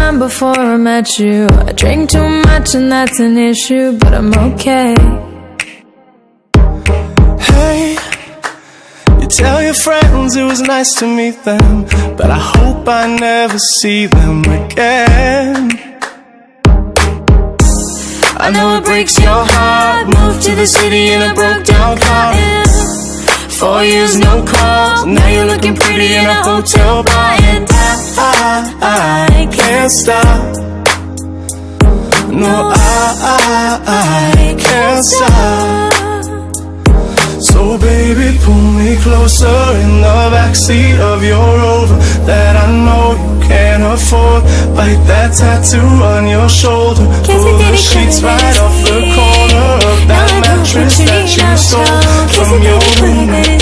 time before I met you. I drink too much and that's an issue, but I'm okay. Hey, you tell your friends it was nice to meet them, but I hope I never see them again. I know it breaks your heart. Moved to the city in a broke down car. 4 years no calls, now you're looking pretty in a hotel bar. And I can't stop. No, I can't stop. So baby, pull me closer in the backseat of your Rover that I know you can't afford. Bite that tattoo on your shoulder. Pull the sheets right off the corner of that mattress that you stole from your roommate.